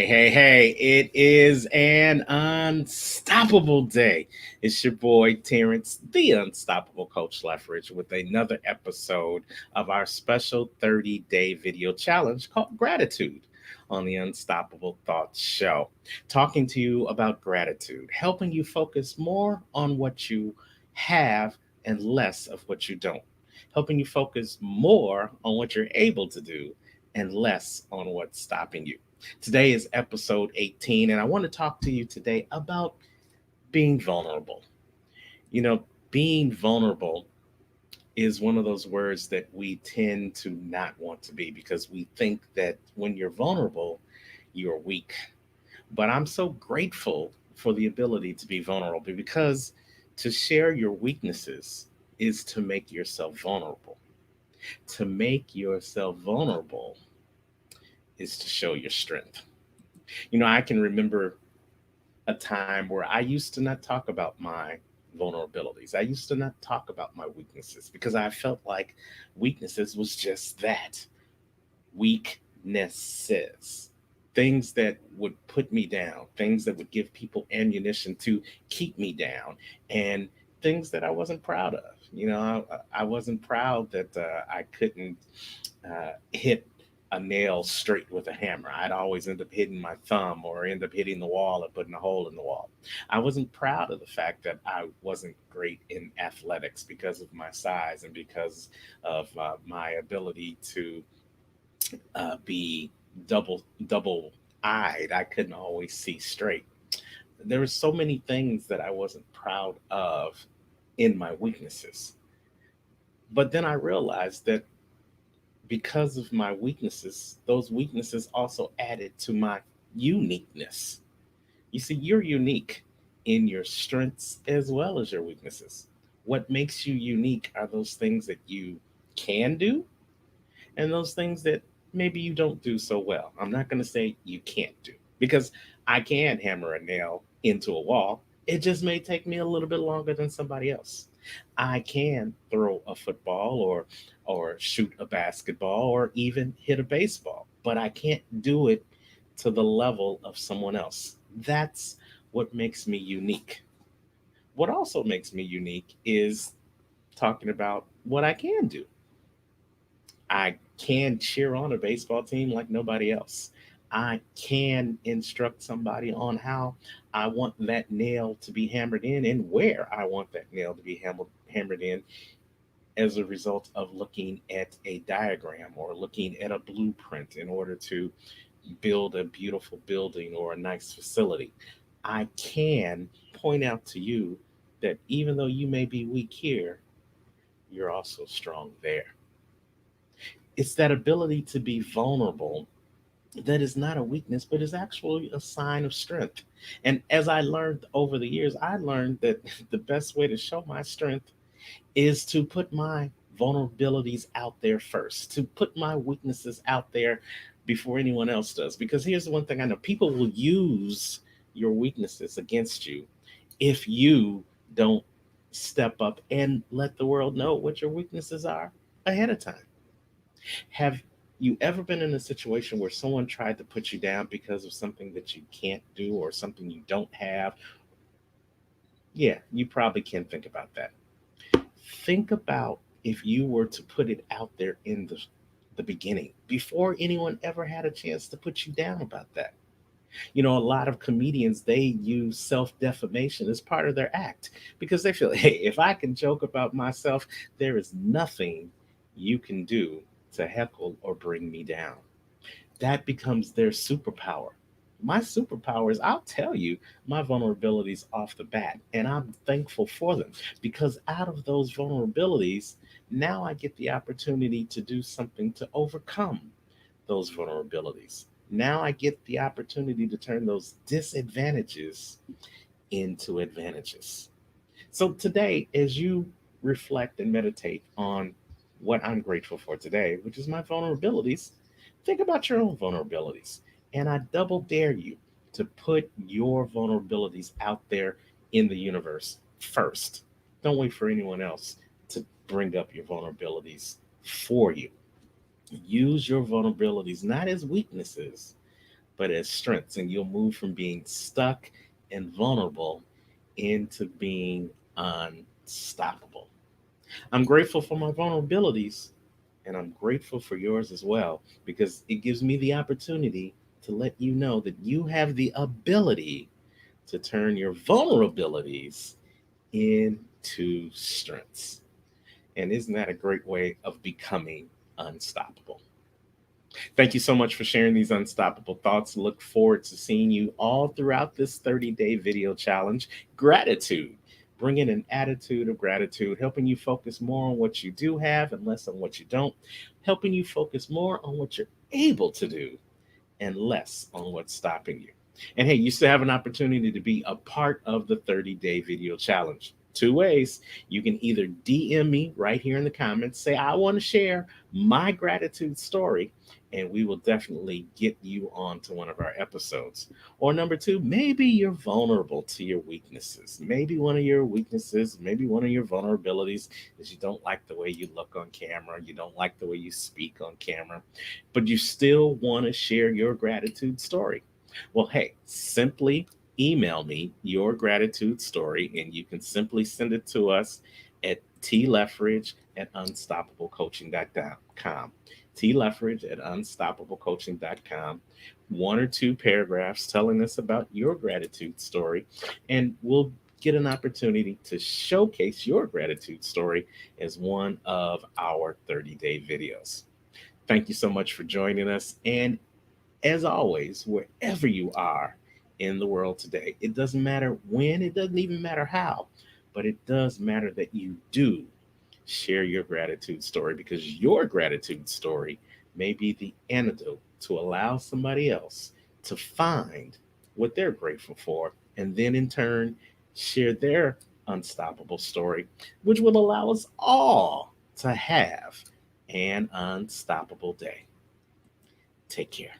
Hey, it is an unstoppable day. It's your boy Terrence, the Unstoppable Coach Leffridge, with another episode of our special 30-day video challenge called Gratitude on the Unstoppable Thoughts Show. Talking to you about gratitude, helping you focus more on what you have and less of what you don't, helping you focus more on what you're able to do and less on what's stopping you. Today is episode 18, and I want to talk to you today about being vulnerable. You know, being vulnerable is one of those words that we tend to not want to be because we think that when you're vulnerable, you're weak. But I'm so grateful for the ability to be vulnerable because to share your weaknesses is to make yourself vulnerable. To make yourself vulnerable is to show your strength. I can remember a time where I used to not talk about my vulnerabilities. I used to not talk about my weaknesses because I felt like weaknesses was just that, weaknesses. Things that would put me down, things that would give people ammunition to keep me down, and things that I wasn't proud of. I wasn't proud that I couldn't hit a nail straight with a hammer. I'd always end up hitting my thumb or end up hitting the wall or putting a hole in the wall. I wasn't proud of the fact that I wasn't great in athletics because of my size and because of my ability to be double eyed. I couldn't always see straight. There were so many things that I wasn't proud of in my weaknesses. But then I realized that because of my weaknesses, those weaknesses also added to my uniqueness. You see, you're unique in your strengths as well as your weaknesses. What makes you unique are those things that you can do and those things that maybe you don't do so well. I'm not going to say you can't do because I can hammer a nail into a wall. It just may take me a little bit longer than somebody else. I can throw a football or shoot a basketball or even hit a baseball, but I can't do it to the level of someone else. That's what makes me unique. What also makes me unique is talking about what I can do. I can cheer on a baseball team like nobody else. I can instruct somebody on how I want that nail to be hammered in and where I want that nail to be hammered in as a result of looking at a diagram or looking at a blueprint in order to build a beautiful building or a nice facility. I can point out to you that even though you may be weak here, you're also strong there. It's that ability to be vulnerable that is not a weakness, but is actually a sign of strength. And as I learned over the years, I learned that the best way to show my strength is to put my vulnerabilities out there first, to put my weaknesses out there before anyone else does. Because here's the one thing I know, people will use your weaknesses against you if you don't step up and let the world know what your weaknesses are ahead of time. Have you ever been in a situation where someone tried to put you down because of something that you can't do or something you don't have? Yeah, you probably can think about that. Think about if you were to put it out there in the beginning before anyone ever had a chance to put you down about that. A lot of comedians, they use self-defamation as part of their act because they feel, hey, if I can joke about myself, there is nothing you can do to heckle or bring me down. That becomes their superpower. My superpower is I'll tell you my vulnerabilities off the bat, and I'm thankful for them because out of those vulnerabilities, now I get the opportunity to do something to overcome those vulnerabilities. Now I get the opportunity to turn those disadvantages into advantages. So today, as you reflect and meditate on what I'm grateful for today, which is my vulnerabilities, think about your own vulnerabilities. And I double dare you to put your vulnerabilities out there in the universe first. Don't wait for anyone else to bring up your vulnerabilities for you. Use your vulnerabilities not as weaknesses, but as strengths. And you'll move from being stuck and vulnerable into being unstoppable. I'm grateful for my vulnerabilities, and I'm grateful for yours as well, because it gives me the opportunity to let you know that you have the ability to turn your vulnerabilities into strengths. And isn't that a great way of becoming unstoppable? Thank you so much for sharing these unstoppable thoughts. Look forward to seeing you all throughout this 30-day video challenge. Gratitude. Bring in an attitude of gratitude, helping you focus more on what you do have and less on what you don't, helping you focus more on what you're able to do and less on what's stopping you. And hey, you still have an opportunity to be a part of the 30-day video challenge. Two ways. You can either DM me right here in the comments, say, I want to share my gratitude story, and we will definitely get you on to one of our episodes. Or number two, maybe you're vulnerable to your weaknesses. Maybe one of your weaknesses, maybe one of your vulnerabilities is you don't like the way you look on camera, you don't like the way you speak on camera, but you still want to share your gratitude story. Well, hey, simply email me your gratitude story, and you can simply send it to us at tleffridge at unstoppablecoaching.com. Tleffridge at unstoppablecoaching.com. One or two paragraphs telling us about your gratitude story, and we'll get an opportunity to showcase your gratitude story as one of our 30-day videos. Thank you so much for joining us. And as always, wherever you are in the world today, it doesn't matter when, it doesn't even matter how, but it does matter that you do share your gratitude story, because your gratitude story may be the antidote to allow somebody else to find what they're grateful for, and then in turn share their unstoppable story, which will allow us all to have an unstoppable day. Take care.